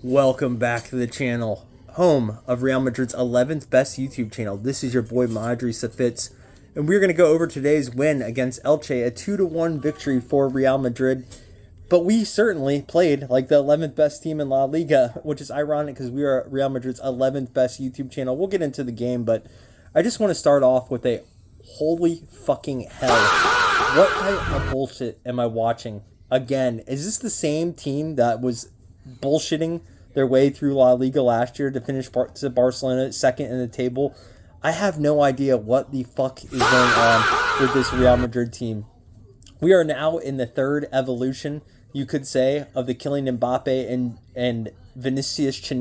Welcome back to the channel, home of Real Madrid's 11th best YouTube channel. This is your boy MadridistaFitz, and we're going to go over today's win against Elche, a 2-1 victory for Real Madrid. But we certainly played like the 11th best team in La Liga, which is ironic because we are Real Madrid's 11th best YouTube channel. We'll get into the game, but I just want to start off with a holy fucking hell. What type of bullshit am I watching? Again, is this the same team that was bullshitting their way through La Liga last year to finish to Barcelona second in the table? I have no idea what the fuck is going on with this Real Madrid team. We are now in the third evolution, you could say, of the Kylian Mbappe and Vinicius Jr.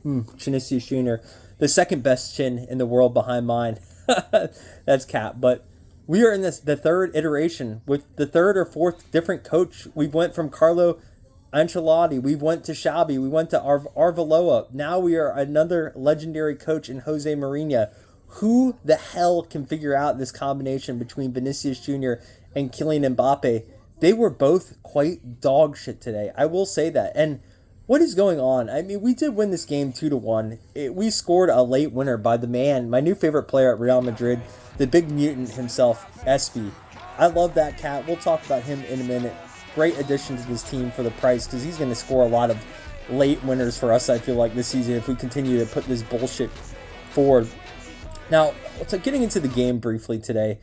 Vinicius Jr., the second best chin in the world behind mine. That's cap. But we are in the third iteration with the third or fourth different coach. We went from Carlo Ancelotti, we went to Xabi, we went to Arbeloa. Now we are another legendary coach in Jose Mourinho. Who the hell can figure out this combination between Vinicius Jr. and Kylian Mbappe? They were both quite dog shit today. I will say that. And what is going on? I mean, we did win this game 2-1. We scored a late winner by the man, my new favorite player at Real Madrid, the big mutant himself, Espy. I love that cat. We'll talk about him in a minute. Great addition to this team for the price because he's going to score a lot of late winners for us, I feel like, this season if we continue to put this bullshit forward. Now, so getting into the game briefly today,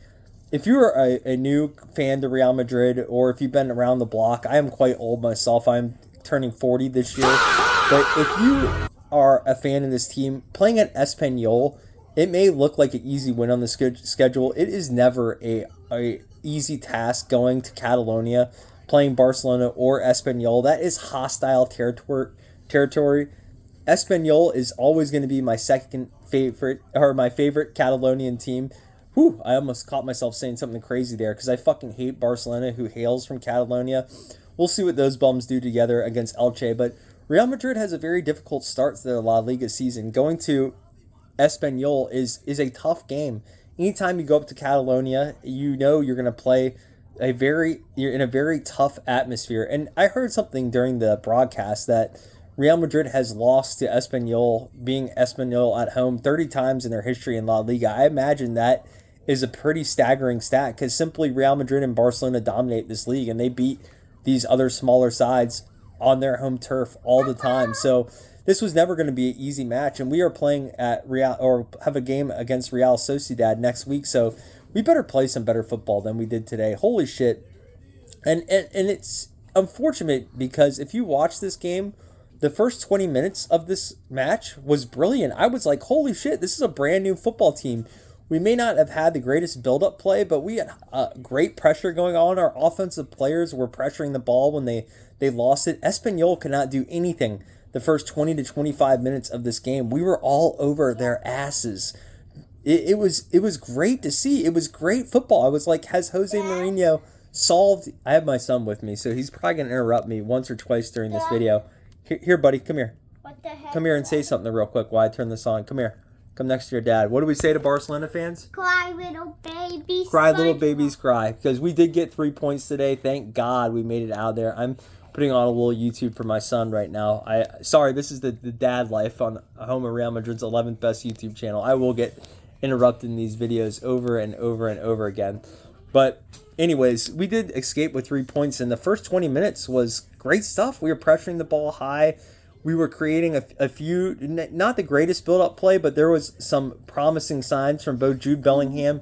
if you're a new fan to Real Madrid or if you've been around the block, I am quite old myself. I'm turning 40 this year. But if you are a fan of this team, playing at Espanyol, it may look like an easy win on the schedule. It is never a easy task going to Catalonia, playing Barcelona or Espanyol. That is hostile territory. Espanyol is always going to be my second favorite, or my favorite Catalonian team. Whew, I almost caught myself saying something crazy there because I fucking hate Barcelona, who hails from Catalonia. We'll see what those bums do together against Elche, but Real Madrid has a very difficult start to their La Liga season. Going to Espanyol is a tough game. Anytime you go up to Catalonia, you know you're going to play you're in a very tough atmosphere. And I heard something during the broadcast that Real Madrid has lost to Espanyol, being Espanyol at home 30 times in their history in La Liga. I imagine that is a pretty staggering stat because simply Real Madrid and Barcelona dominate this league and they beat these other smaller sides on their home turf all the time. So this was never going to be an easy match, and we are playing at Real, or have a game against Real Sociedad next week. So we better play some better football than we did today. Holy shit. And it's unfortunate because if you watch this game, the first 20 minutes of this match was brilliant. I was like, holy shit, this is a brand new football team. We may not have had the greatest build-up play, but we had great pressure going on. Our offensive players were pressuring the ball when they lost it. Espanyol could not do anything the first 20 to 25 minutes of this game. We were all over their asses. It was great to see. It was great football. I was like, has Jose Mourinho solved... I have my son with me, so he's probably going to interrupt me once or twice during this video. Here, buddy, come here. What the heck? Come here and say something real quick while I turn this on. Come here. Come next to your dad. What do we say to Barcelona fans? Cry, little babies. Cry, little babies, cry. Because we did get 3 points today. Thank God we made it out of there. I'm putting on a little YouTube for my son right now. Sorry, this is the dad life on home of Real Madrid's 11th best YouTube channel. I will get interrupted in these videos over and over and over again. But anyways, we did escape with 3 points, and the first 20 minutes was great stuff. We were pressuring the ball high. We were creating a few, not the greatest build-up play, but there was some promising signs from both Jude Bellingham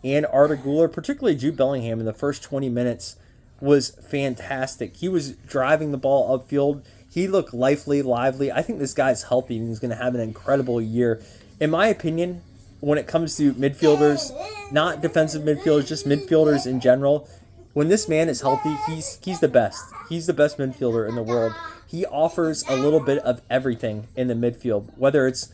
and Arda Güler, particularly Jude Bellingham in the first 20 minutes was fantastic. He was driving the ball upfield. He looked lively. I think this guy's healthy and he's going to have an incredible year. In my opinion, when it comes to midfielders, not defensive midfielders, just midfielders in general, when this man is healthy, he's the best. He's the best midfielder in the world. He offers a little bit of everything in the midfield, whether it's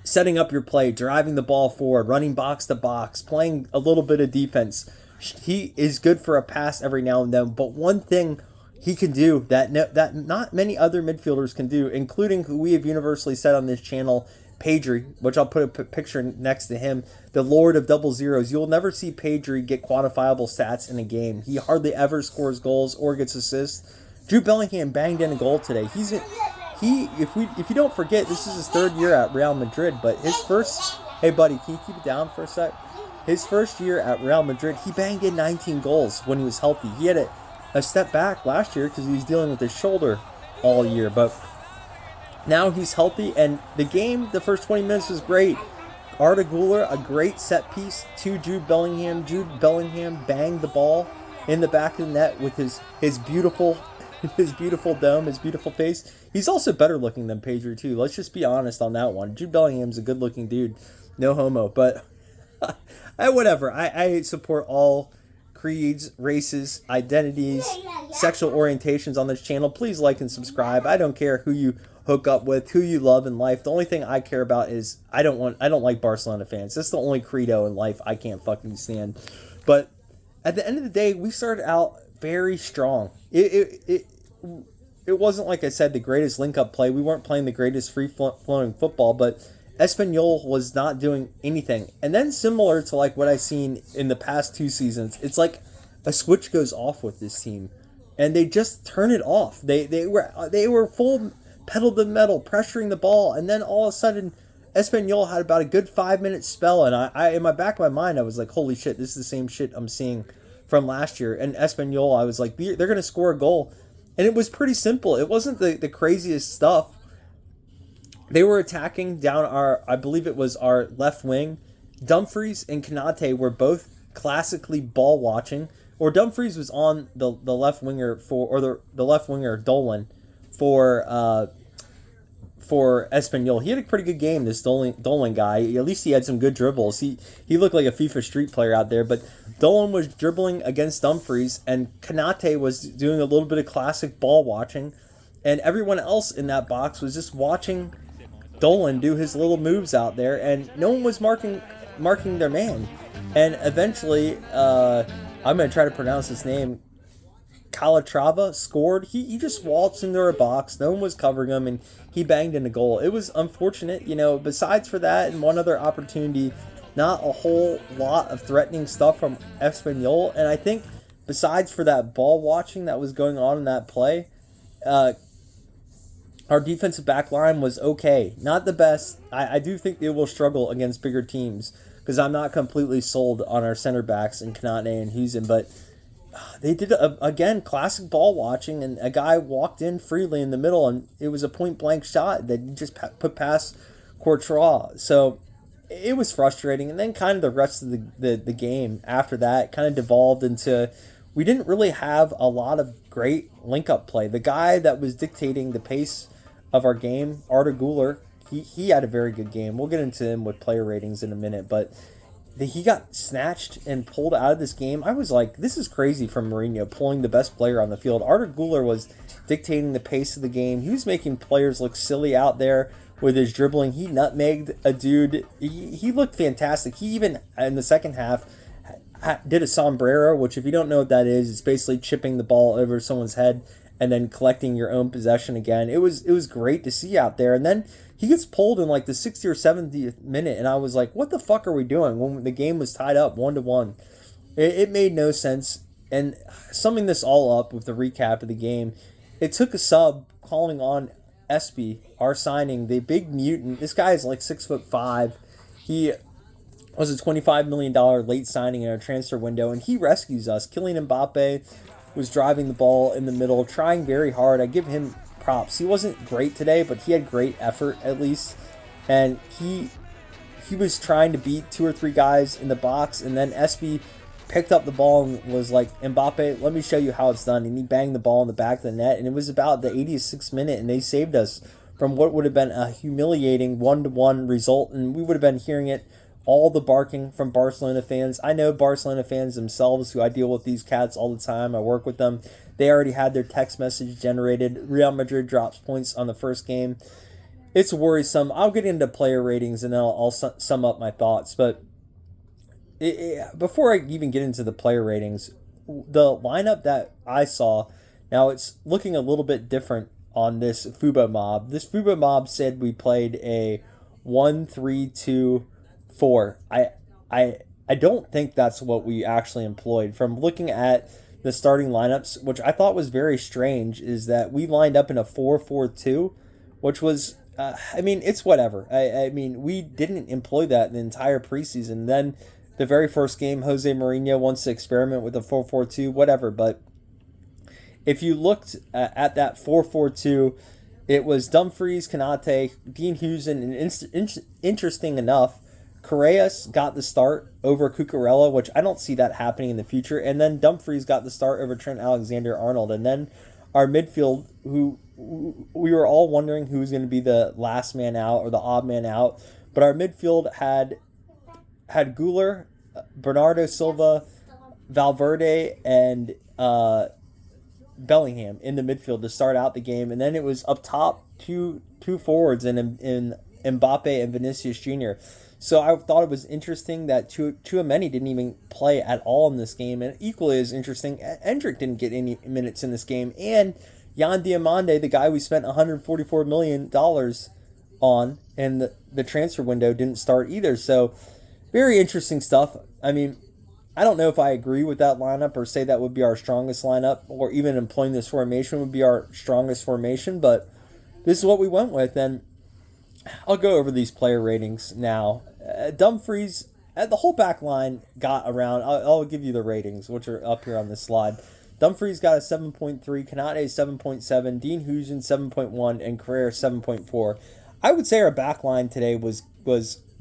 setting up your play, driving the ball forward, running box to box, playing a little bit of defense. He is good for a pass every now and then, but one thing he can do that not many other midfielders can do, including who we have universally said on this channel, Pedri, which I'll put a picture next to him, the Lord of double zeros. You'll never see Pedri get quantifiable stats in a game. He hardly ever scores goals or gets assists. Jude Bellingham banged in a goal today. if you don't forget, this is his 3rd year at Real Madrid, but his first, hey buddy, can you keep it down for a sec? His first year at Real Madrid, he banged in 19 goals when he was healthy. He had a step back last year because he was dealing with his shoulder all year, but now he's healthy, and the first 20 minutes was great. Arda Güler, a great set piece to Jude Bellingham. Jude Bellingham banged the ball in the back of the net with his beautiful dome, his beautiful face. He's also better looking than Pedro too. Let's just be honest on that one. Jude Bellingham's a good looking dude, no homo. But whatever. I support all creeds, races, identities, sexual orientations on this channel. Please like and subscribe. I don't care who you hook up with, who you love in life. The only thing I care about is I don't like Barcelona fans. That's the only credo in life I can't fucking stand. But at the end of the day, we started out very strong. It wasn't, like I said, the greatest link-up play. We weren't playing the greatest free-flowing football, but Espanyol was not doing anything. And then similar to like what I've seen in the past 2 seasons, it's like a switch goes off with this team, and they just turn it off. They were full pedal to the metal, pressuring the ball, and then all of a sudden, Espanyol had about a good 5-minute spell, and I in my back of my mind, I was like, holy shit, this is the same shit I'm seeing from last year. And Espanyol, I was like, they're going to score a goal. And it was pretty simple. It wasn't the craziest stuff. They were attacking down I believe it was our left wing. Dumfries and Konate were both classically ball watching. Or Dumfries was on the left winger the left winger Dolan for Espanyol. He had a pretty good game, this Dolan guy. At least he had some good dribbles. He looked like a FIFA Street player out there, but Dolan was dribbling against Dumfries, and Konate was doing a little bit of classic ball watching, and everyone else in that box was just watching Dolan do his little moves out there, and no one was marking their man. And eventually, I'm going to try to pronounce his name, Calatrava scored. He just waltzed into our box. No one was covering him, and he banged in a goal. It was unfortunate, besides for that and one other opportunity, not a whole lot of threatening stuff from Espanyol. And I think besides for that ball watching that was going on in that play, our defensive back line was okay. Not the best. I do think they will struggle against bigger teams because I'm not completely sold on our center backs in Konate and Husen, but they did, again, classic ball watching, and a guy walked in freely in the middle, and it was a point-blank shot that he just put past Courtois. So it was frustrating, and then kind of the rest of the game after that kind of devolved into we didn't really have a lot of great link-up play. The guy that was dictating the pace of our game, Arda Güler, he had a very good game. We'll get into him with player ratings in a minute, but he got snatched and pulled out of this game. I was like, this is crazy from Mourinho, pulling the best player on the field. Arda Güler was dictating the pace of the game. He was making players look silly out there with his dribbling. He nutmegged a dude. He looked fantastic. He even, in the second half, did a sombrero, which if you don't know what that is, it's basically chipping the ball over someone's head and then collecting your own possession again. It was great to see out there. And then he gets pulled in like the 60th or 70th minute, and I was like, what the fuck are we doing when the game was tied up 1-1? It made no sense. And summing this all up with the recap of the game, it took a sub calling on Espy, our signing, the big mutant. This guy is like 6'5". He was a $25 million late signing in our transfer window, and he rescues us. Kylian Mbappe was driving the ball in the middle, trying very hard. I give him props. He wasn't great today, but he had great effort at least, and he was trying to beat 2 or 3 guys in the box, and then Espy picked up the ball and was like, Mbappe, let me show you how it's done, and he banged the ball in the back of the net, and it was about the 86th minute, and they saved us from what would have been a humiliating 1-1 result, and we would have been hearing it, all the barking from Barcelona fans. I know Barcelona fans themselves, who I deal with these cats all the time. I work with them. They already had their text message generated. Real Madrid drops points on the first game. It's worrisome. I'll get into player ratings and then I'll sum up my thoughts. But before I even get into the player ratings, the lineup that I saw, now it's looking a little bit different on this Fubo mob. This Fubo mob said we played a 1-3-2-4. I don't think that's what we actually employed. From looking at the starting lineups, which I thought was very strange, is that we lined up in a 4-4-2 which was, it's whatever. I mean, we didn't employ that in the entire preseason. Then the very first game, Jose Mourinho wants to experiment with a 4-4-2, whatever. But if you looked at that 4-4-2, it was Dumfries, Konate, Dean Huijsen, and interesting enough, Correas got the start over Cucurella, which I don't see that happening in the future. And then Dumfries got the start over Trent Alexander-Arnold. And then our midfield, who we were all wondering who was going to be the last man out or the odd man out. But our midfield had Güler, Bernardo Silva, Valverde, and Bellingham in the midfield to start out the game. And then it was up top, two forwards in Mbappe and Vinicius Jr. So I thought it was interesting that Tchouaméni didn't even play at all in this game. And equally as interesting, Endrick didn't get any minutes in this game. And Yan Diomande, the guy we spent $144 million on in the transfer window, didn't start either. So very interesting stuff. I mean, I don't know if I agree with that lineup or say that would be our strongest lineup or even employing this formation would be our strongest formation. But this is what we went with. And I'll go over these player ratings now. Dumfries, the whole back line got around. I'll give you the ratings, which are up here on this slide. Dumfries got a 7.3, Konate 7.7, Dean Huijsen 7.1, and Carrera 7.4. I would say our back line today was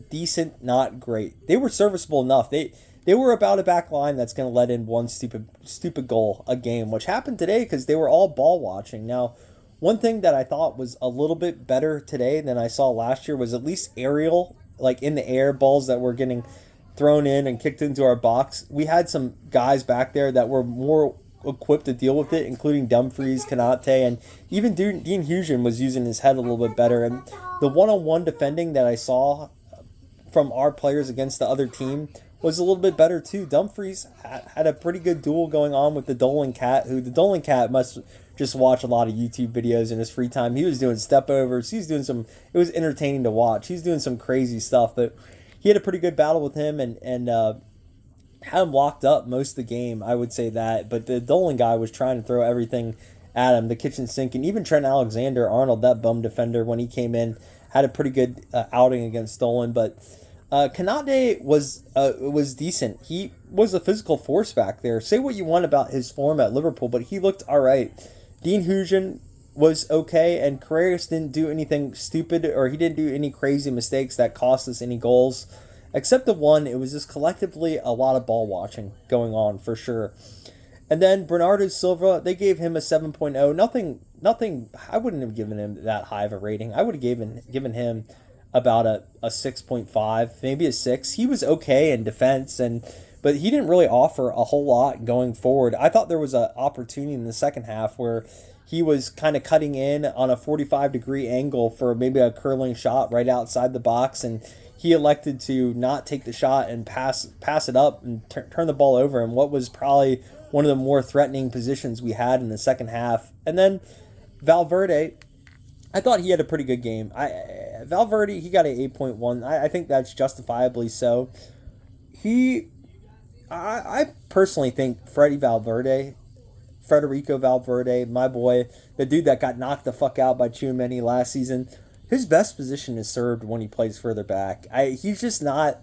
decent, not great. They were serviceable enough. They were about a back line that's going to let in one stupid goal a game, which happened today because they were all ball watching. Now, one thing that I thought was a little bit better today than I saw last year was at least aerial, like in the air balls that were getting thrown in and kicked into our box. We had some guys back there that were more equipped to deal with it, including Dumfries, Konate, and even Dean Huijsen was using his head a little bit better. And the one-on-one defending that I saw from our players against the other team was a little bit better too. Dumfries had a pretty good duel going on with the Dolan Cat, who the Dolan Cat must just watch a lot of YouTube videos in his free time. He was doing step overs. He's doing it was entertaining to watch. He's doing some crazy stuff, but he had a pretty good battle with him and had him locked up most of the game, I would say that. But the Dolan guy was trying to throw everything at him, the kitchen sink. And even Trent Alexander-Arnold, that bum defender, when he came in, had a pretty good outing against Dolan. But Konate was decent. He was a physical force back there. Say what you want about his form at Liverpool, but he looked all right. Dean Huijsen was okay, and Carreras didn't do anything stupid, or he didn't do any crazy mistakes that cost us any goals. Except the one, it was just collectively a lot of ball watching going on for sure. And then Bernardo Silva, they gave him a 7.0. Nothing. I wouldn't have given him that high of a rating. I would have given him about a 6.5, maybe a 6. He was okay in defense, but he didn't really offer a whole lot going forward. I thought there was an opportunity in the second half where he was kind of cutting in on a 45-degree angle for maybe a curling shot right outside the box, and he elected to not take the shot and pass it up and turn the ball over in what was probably one of the more threatening positions we had in the second half. And then Valverde, I thought he had a pretty good game. Valverde, he got an 8.1. I think that's justifiably so. I personally think Federico Valverde, my boy, the dude that got knocked the fuck out by Tchouaméni last season, his best position is served when he plays further back. He's just not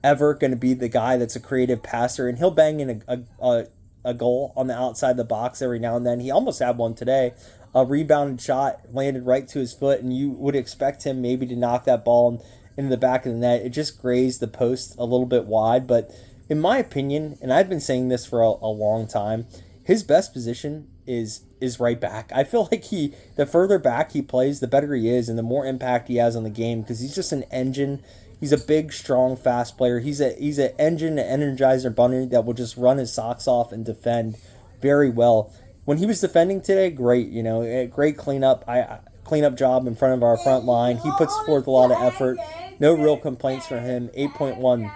ever going to be the guy that's a creative passer, and he'll bang in a goal on the outside of the box every now and then. He almost had one today. A rebounded shot landed right to his foot, and you would expect him maybe to knock that ball into the back of the net. It just grazed the post a little bit wide, but in my opinion, and I've been saying this for a long time, his best position is right back. I feel like the further back he plays, the better he is, and the more impact he has on the game, because he's just an engine. He's a big, strong, fast player. He's an engine, an energizer bunny that will just run his socks off and defend very well. When he was defending today, great, great cleanup job in front of our front line. He puts forth a lot of effort. No real complaints from him. 8.1.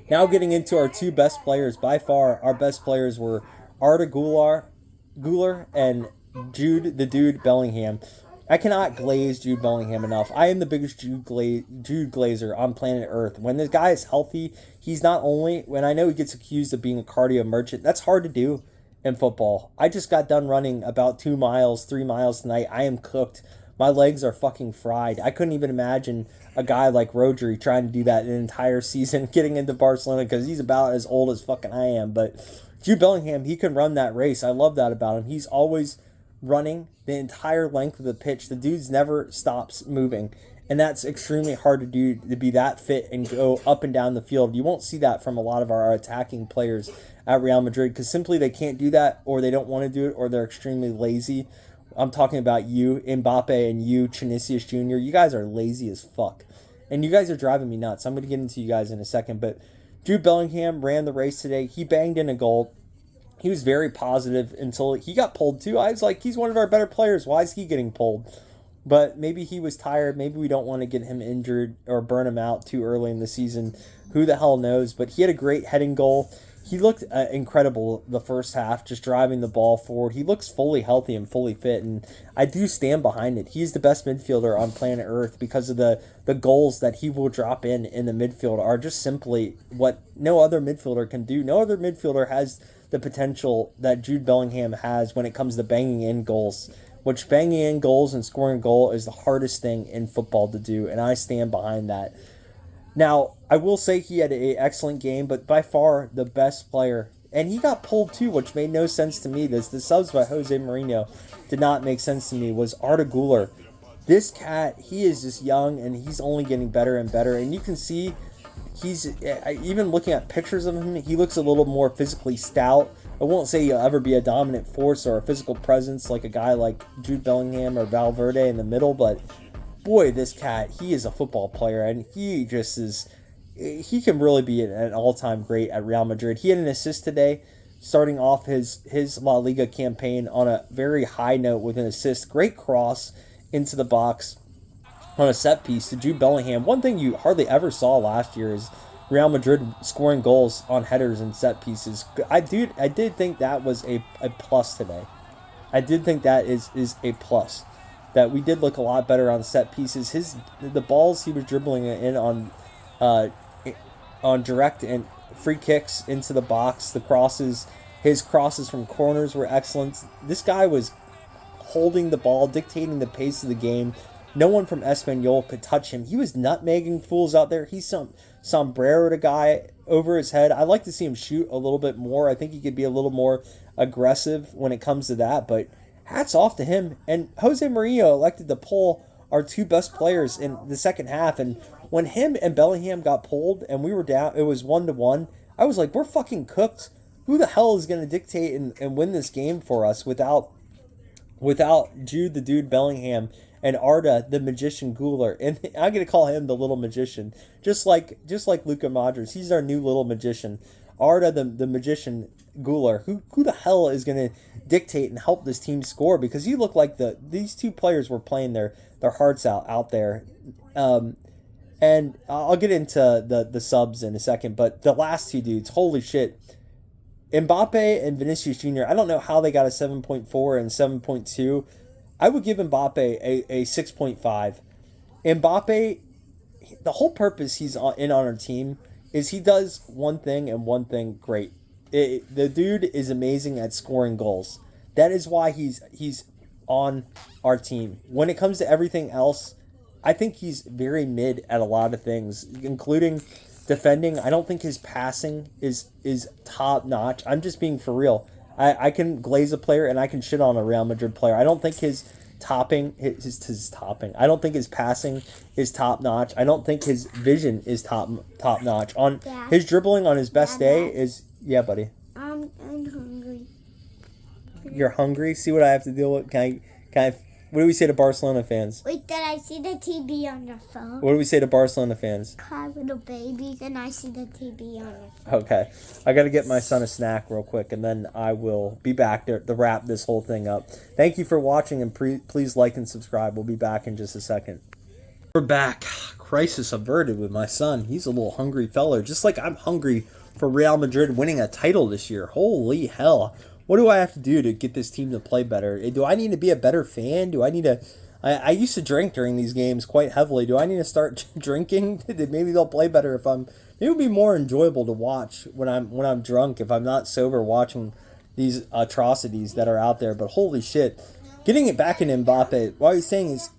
Now getting into our two best players. By far, our best players were Arda Güler and the dude Bellingham. I cannot glaze Jude Bellingham enough. I am the biggest Jude glazer on planet Earth. When this guy is healthy, he's not only, when I know he gets accused of being a cardio merchant, that's hard to do in football. I just got done running about 2 miles, 3 miles tonight. I am cooked. my legs are fucking fried. I couldn't even imagine a guy like Rodri trying to do that an entire season, getting into Barcelona, because he's about as old as fucking I am. But Jude Bellingham, he can run that race. I love that about him. He's always running the entire length of the pitch. The dude's never stops moving. And that's extremely hard to do, to be that fit and go up and down the field. You won't see that from a lot of our attacking players at Real Madrid, because simply they can't do that, or they don't want to do it, or they're extremely lazy. I'm talking about you, Mbappe, and you, Vinicius Jr. You guys are lazy as fuck. And you guys are driving me nuts. I'm going to get into you guys in a second. But Jude Bellingham ran the race today. He banged in a goal. He was very positive until he got pulled too. I was like, he's one of our better players. Why is he getting pulled? But maybe he was tired. Maybe we don't want to get him injured or burn him out too early in the season. Who the hell knows? But he had a great heading goal. He looked incredible the first half, just driving the ball forward. He looks fully healthy and fully fit, and I do stand behind it. He's the best midfielder on planet Earth, because of the goals that he will drop in the midfield are just simply what no other midfielder can do. No other midfielder has the potential that Jude Bellingham has when it comes to banging in goals, which banging in goals and scoring a goal is the hardest thing in football to do, and I stand behind that. Now, I will say he had an excellent game, but by far the best player, and he got pulled too, which made no sense to me. The subs by Jose Mourinho did not make sense to me, was Arda Güler. This cat, he is just young, and he's only getting better and better, and you can see he's, even looking at pictures of him, he looks a little more physically stout. I won't say he'll ever be a dominant force or a physical presence like a guy like Jude Bellingham or Valverde in the middle, but boy, this cat, he is a football player, and he just is, he can really be an all-time great at Real Madrid. He had an assist today, starting off his La Liga campaign on a very high note with an assist. Great cross into the box on a set piece to Jude Bellingham. One thing you hardly ever saw last year is Real Madrid scoring goals on headers and set pieces. I did think that was a plus today. I did think that is a plus. That we did look a lot better on set pieces. The balls he was dribbling in on direct and free kicks into the box, the crosses, his crosses from corners were excellent. This guy was holding the ball, dictating the pace of the game. No one from Espanyol could touch him. He was nutmegging fools out there. He's sombreroed a guy over his head. I'd like to see him shoot a little bit more. I think he could be a little more aggressive when it comes to that, but hats off to him. And Jose Mourinho elected to pull our two best players in the second half. And when him and Bellingham got pulled and we were down, it was 1-1. I was like, we're fucking cooked. Who the hell is going to dictate and win this game for us without Jude the Dude Bellingham and Arda the Magician Güler? And I'm going to call him the Little Magician. Just like Luka Modric. He's our new Little Magician. Arda the Magician Güler. Who the hell is going to dictate and help this team score? Because you look like these two players were playing their hearts out there. And I'll get into the subs in a second, but the last two dudes, holy shit. Mbappe and Vinicius Jr., I don't know how they got a 7.4 and 7.2. I would give Mbappe a 6.5. Mbappe, the whole purpose he's in on our team is he does one thing and one thing great. The dude is amazing at scoring goals. That is why he's on our team. When it comes to everything else, I think he's very mid at a lot of things, including defending. I don't think his passing is top notch. I'm just being for real. I can glaze a player and I can shit on a Real Madrid player. I don't think his topping. I don't think his passing is top notch. I don't think his vision is top notch. On Dad, his dribbling on his best day is, yeah, buddy. I'm hungry. You're hungry? See what I have to deal with? Can I what do we say to Barcelona fans? Wait, did I see the TV on your phone? What do we say to Barcelona fans? Cry little babies, and I see the TV on your phone. Okay. I got to get my son a snack real quick, and then I will be back to wrap this whole thing up. Thank you for watching, and please like and subscribe. We'll be back in just a second. We're back. Crisis averted with my son. He's a little hungry feller, just like I'm hungry for Real Madrid winning a title this year. Holy hell. What do I have to do to get this team to play better? Do I need to be a better fan? Do I need to... I used to drink during these games quite heavily. Do I need to start drinking? Maybe they'll play better if I'm... Maybe it'll be more enjoyable to watch when I'm drunk, if I'm not sober watching these atrocities that are out there. But holy shit. Getting it back in Mbappe, what I was saying is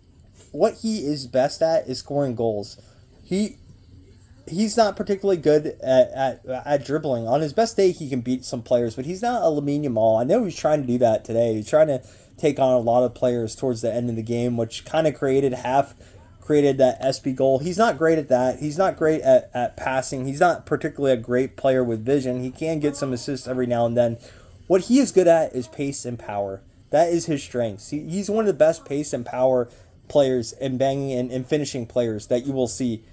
what he is best at is scoring goals. He's not particularly good at dribbling. On his best day, he can beat some players, but he's not a Lamine Yamal. I know he's trying to do that today. He's trying to take on a lot of players towards the end of the game, which kind of created that SP goal. He's not great at that. He's not great at passing. He's not particularly a great player with vision. He can get some assists every now and then. What he is good at is pace and power. That is his strengths. He's one of the best pace and power players and banging and finishing players that you will see.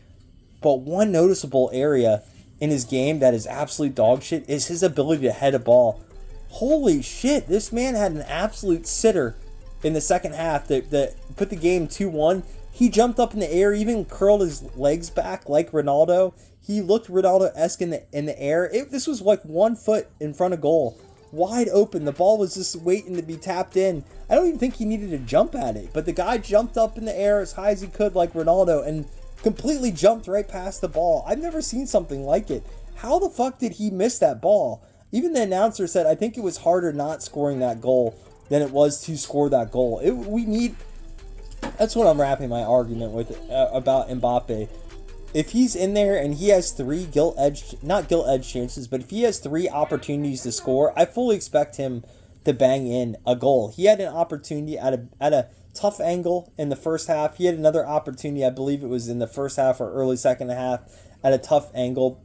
But one noticeable area in his game that is absolute dog shit is his ability to head a ball. Holy shit, this man had an absolute sitter in the second half that put the game 2-1. He jumped up in the air, even curled his legs back like Ronaldo. He looked Ronaldo-esque in the air. This was like 1 foot in front of goal. Wide open. The ball was just waiting to be tapped in. I don't even think he needed to jump at it. But the guy jumped up in the air as high as he could like Ronaldo and completely jumped right past the ball. I've never seen something like it. How the fuck did he miss that ball? Even the announcer said, I think it was harder not scoring that goal than it was to score that goal. That's what I'm wrapping my argument with about Mbappe. If he's in there and he has 3 not gilt-edged chances, but if he has 3 opportunities to score, I fully expect him to bang in a goal. He had an opportunity at a tough angle in the first half. He had another opportunity, I believe it was in the first half or early second half, at a tough angle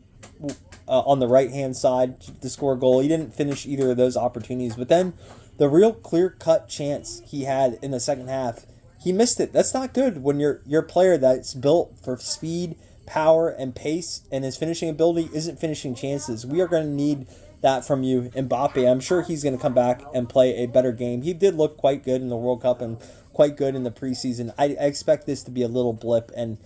on the right-hand side to score a goal. He didn't finish either of those opportunities. But then the real clear-cut chance he had in the second half, he missed it. That's not good when you're a player that's built for speed, power, and pace, and his finishing ability isn't finishing chances. We are going to need that from you, Mbappe. I'm sure he's going to come back and play a better game. He did look quite good in the World Cup and quite good in the preseason. I expect this to be a little blip and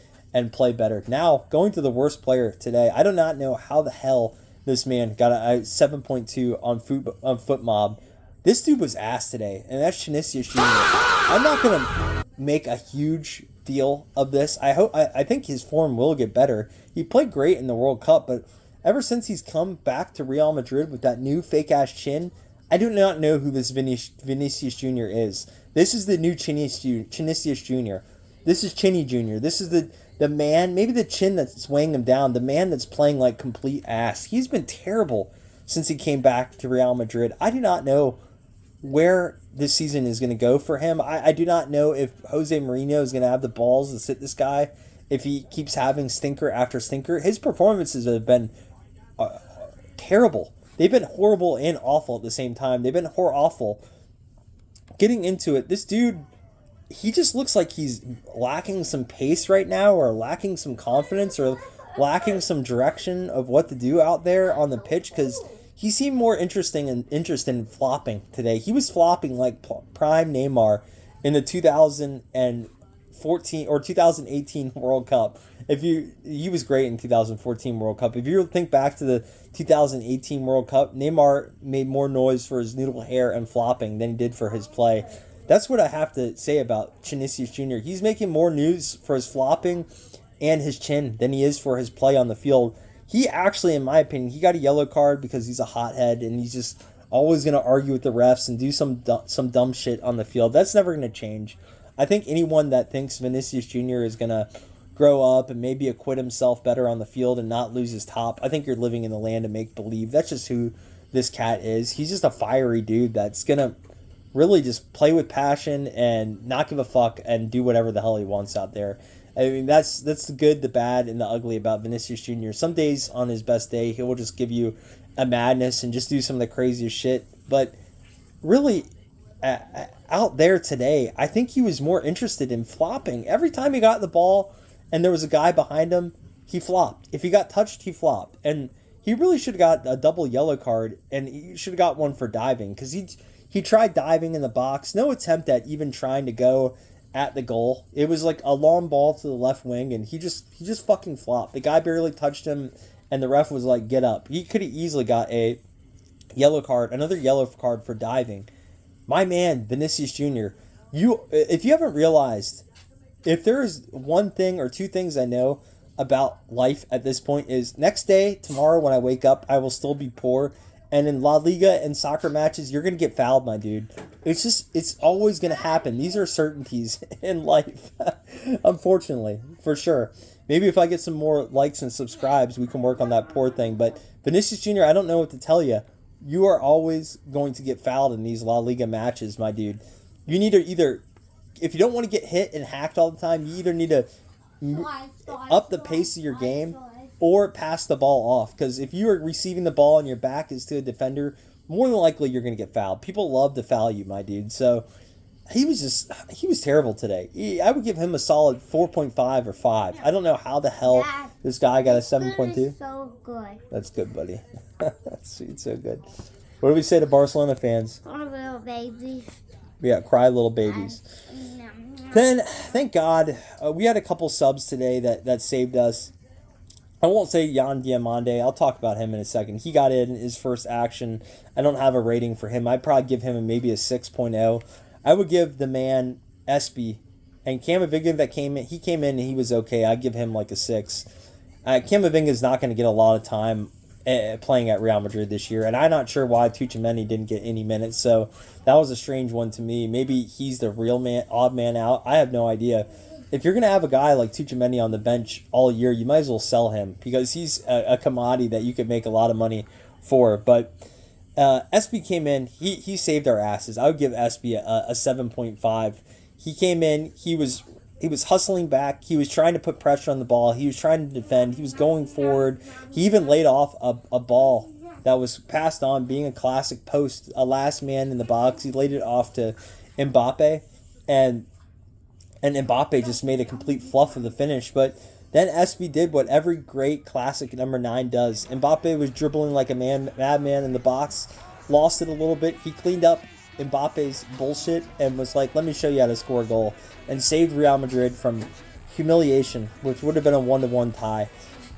play better. Now, going to the worst player today, I do not know how the hell this man got a 7.2 on FootMob. This dude was ass today, and that's Vinicius Jr. I'm not going to make a huge deal of this. I think his form will get better. He played great in the World Cup, but ever since he's come back to Real Madrid with that new fake-ass chin, I do not know who this Vinicius Jr. is. This is the new Vinicius Jr. This is Chinny Jr. This is the man, maybe the chin that's weighing him down, the man that's playing like complete ass. He's been terrible since he came back to Real Madrid. I do not know where this season is going to go for him. I do not know if Jose Mourinho is going to have the balls to sit this guy if he keeps having stinker after stinker. His performances have been terrible. They've been horrible and awful at the same time. They've been awful. Getting into it, this dude, he just looks like he's lacking some pace right now, or lacking some confidence, or lacking some direction of what to do out there on the pitch, because he seemed more interested in flopping today. He was flopping like prime Neymar in the 2014 or 2018 World Cup. He was great in 2014 World Cup. If you think back to the 2018 World Cup, Neymar made more noise for his noodle hair and flopping than he did for his play. That's what I have to say about Vinicius Jr. He's making more news for his flopping and his chin than he is for his play on the field. He actually, in my opinion, he got a yellow card because he's a hothead and he's just always going to argue with the refs and do some dumb shit on the field. That's never going to change. I think anyone that thinks Vinicius Jr. is going to grow up and maybe acquit himself better on the field and not lose his top, I think you're living in the land of make-believe. That's just who this cat is. He's just a fiery dude that's going to really just play with passion and not give a fuck and do whatever the hell he wants out there. I mean, that's the good, the bad, and the ugly about Vinicius Jr. Some days on his best day, he will just give you a madness and just do some of the craziest shit. But really, out there today, I think he was more interested in flopping. Every time he got the ball and there was a guy behind him, he flopped. If he got touched, he flopped. And he really should have got a double yellow card, and he should have got one for diving, because he tried diving in the box. No attempt at even trying to go at the goal. It was like a long ball to the left wing, and he just fucking flopped. The guy barely touched him, and the ref was like, get up. He could have easily got a yellow card, another yellow card for diving. My man, Vinicius Jr., if you haven't realized, if there is one thing or two things I know about life at this point is next day, tomorrow when I wake up, I will still be poor, And in La Liga and soccer matches, you're going to get fouled, my dude. It's always going to happen. These are certainties in life, unfortunately, for sure. Maybe if I get some more likes and subscribes, we can work on that poor thing. But Vinicius Jr., I don't know what to tell you. You are always going to get fouled in these La Liga matches, my dude. You need to either, if you don't want to get hit and hacked all the time, you either need to up the pace of your game or pass the ball off. Because if you are receiving the ball and your back is to a defender, more than likely you're going to get fouled. People love to foul you, my dude. So he was terrible today. I would give him a solid 4.5 or 5. I don't know how the hell this guy got a 7.2. So good. That's good, buddy. That's sweet, so good. What do we say to Barcelona fans? Oh, little babies. Yeah, cry little babies. Then, thank God, we had a couple subs today that saved us. I won't say Yan Diamande. I'll talk about him in a second. He got in his first action. I don't have a rating for him. I'd probably give him maybe a 6.0. I would give the man Espy and Camavinga that came in. He came in and he was okay. I'd give him like a 6. Camavinga is not going to get a lot of time playing at Real Madrid this year, and I'm not sure why Tuchemeni didn't get any minutes. So that was a strange one to me. Maybe he's the real odd man out. I have no idea. If you're going to have a guy like Tuchemeni on the bench all year, you might as well sell him because he's a commodity that you could make a lot of money for. But Espy came in. He saved our asses. I would give Espy a 7.5. He came in. He was hustling back. He was trying to put pressure on the ball. He was trying to defend. He was going forward. He even laid off a ball that was passed on, being a classic post, a last man in the box. He laid it off to Mbappe, and Mbappe just made a complete fluff of the finish. But then Espy did what every great classic number 9 does. Mbappe was dribbling like a madman in the box, lost it a little bit. He cleaned up Mbappe's bullshit and was like, let me show you how to score a goal, and saved Real Madrid from humiliation, which would have been a 1-1 tie.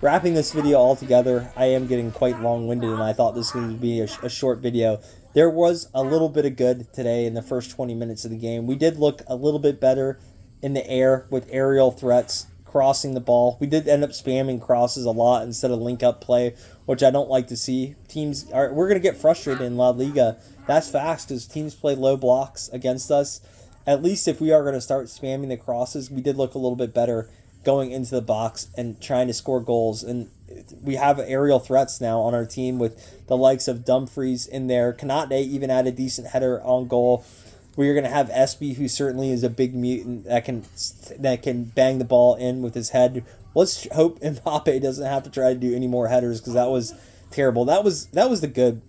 Wrapping this video all together, I am getting quite long-winded, and I thought this was going to be a short video. There was a little bit of good today in the first 20 minutes of the game. We did look a little bit better in the air with aerial threats, crossing the ball. We did end up spamming crosses a lot instead of link-up play, which I don't like to see. We're going to get frustrated in La Liga. That's fast because teams play low blocks against us. At least if we are going to start spamming the crosses, we did look a little bit better going into the box and trying to score goals. And we have aerial threats now on our team with the likes of Dumfries in there. Kanate even had a decent header on goal. We are going to have Espy, who certainly is a big mutant that can bang the ball in with his head. Let's hope Mbappe doesn't have to try to do any more headers because that was terrible. That was the good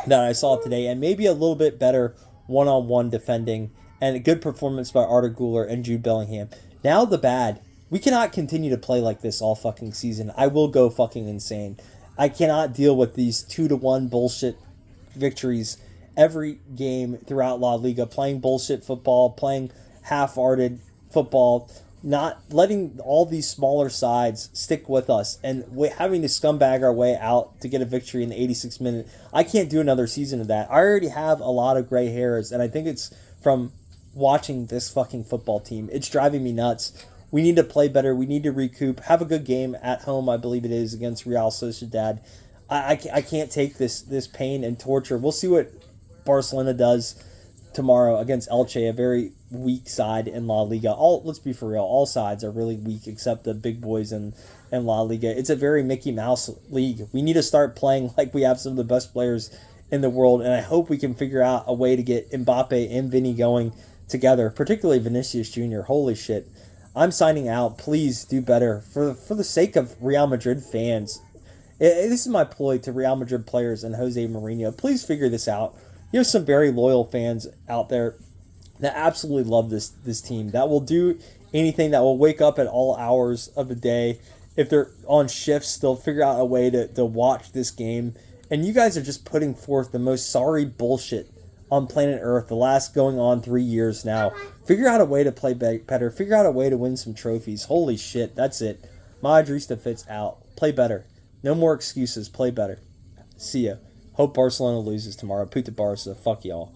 that I saw today, and maybe a little bit better one-on-one defending and a good performance by Arda Güler and Jude Bellingham. Now the bad. We cannot continue to play like this all fucking season. I will go fucking insane. I cannot deal with these 2-1 bullshit victories every game throughout La Liga, playing bullshit football, playing half-hearted football, not letting all these smaller sides stick with us, and having to scumbag our way out to get a victory in the 86th minute. I can't do another season of that. I already have a lot of gray hairs, and I think it's from watching this fucking football team. It's driving me nuts. We need to play better. We need to recoup. Have a good game at home, I believe it is, against Real Sociedad. I can't take this pain and torture. We'll see what Barcelona does tomorrow against Elche, a very weak side in La Liga. Let's be for real, all sides are really weak except the big boys in La Liga. It's a very Mickey Mouse league. We need to start playing like we have some of the best players in the world, and I hope we can figure out a way to get Mbappe and Vinny going together, particularly Vinicius Jr. Holy shit. I'm signing out. Please do better for the sake of Real Madrid fans. This is my ploy to Real Madrid players and Jose Mourinho. Please figure this out. You have some very loyal fans out there that absolutely love this team, that will do anything, that will wake up at all hours of the day. If they're on shifts, they'll figure out a way to watch this game. And you guys are just putting forth the most sorry bullshit on planet Earth the last going on 3 years now. Figure out a way to play better. Figure out a way to win some trophies. Holy shit, that's it. MadridistaFitz out. Play better. No more excuses. Play better. See ya. Hope Barcelona loses tomorrow. Puta Barca. Fuck y'all.